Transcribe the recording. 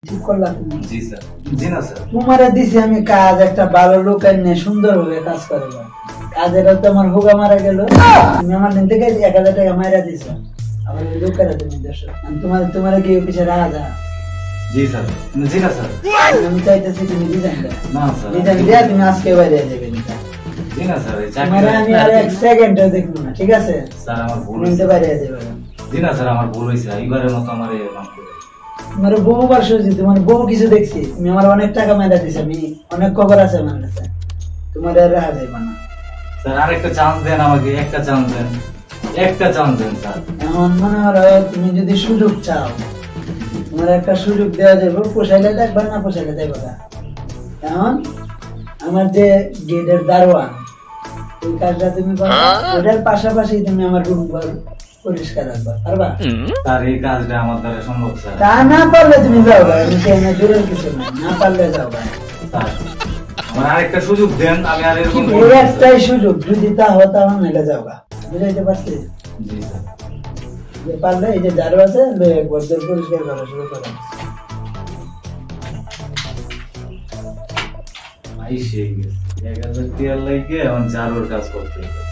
ঠিক করলাম তুমি? জি স্যার। জি না স্যার। তোমারে দিছি আমি কাজ, একটা ভালো লোক এনে সুন্দরভাবে কাজ করবা। কাজের তো আমার হুগা মারা গেল, তুমি আমার দিন থেকে 1000 টাকা মাইরা দিছো, আবার ওই লোকেরা তুমি দেশো তোমার কি অফিসে রাখা যায়? জি স্যার। জি না স্যার। আমি চাইতেছি তুমি রিজাইন দাও। না স্যার। রিজাইন দিয়া তুমি আজকে বাইরে যাবে। জি না স্যার, এই মানে আমি আর এক সেকেন্ডও দেখবো না, ঠিক আছে? স্যার আমার ভুল তুমি হয়েছে। বাইরে যাবে। জি না স্যার, আমার ভুল হয়েছে, এইবারের মতো আমার মাফ করে দিন। তোমার বহুবার শুনছি, তোমার বহু কিছু দেখছি, তুমি আমার অনেক টাকা মেরা দিছো, আমি অনেক খবর আছে আমার কাছে, তোমার আর রাখা যাবে না। স্যার আরেকটা চান্স দেন আমাকে, একটা চান্স দেন, একটা চান্স দেন স্যার। এমন মনে হলো তুমি যদি সুযোগ চাও, তোমার একটা সুযোগ দেওয়া যাবে, পোষাইলে দেখবা, না পোষাইলে দেখবা না। এখন আমার যে গেটের দারোয়ান, ওই কাজটা তুমি করো, ওটার পাশাপাশি তুমি আমার রুম পরিষ্কার রাখবা, পারবা? স্যার এই কাজটা আমার দ্বারা সম্ভব স্যার। তা না পারলে তুমি যাও ভাই, আমি কেন জোরের কিছু নাই, না পারলে যাও ভাই। স্যার আমার আরেকটা সুযোগ দেন, আমি আর এরকম এই একটাই সুযোগ, যদি তা হতো আমার মেলে যাও গা, বুঝাইতে পারছি? জি স্যার। যে পারলে এই যে জারু আছে, একবার জোর পরিষ্কার করা শুরু করো। ভাই সেই 1000 টিয়ার লাগে আমার জারুর কাজ করতে হবে।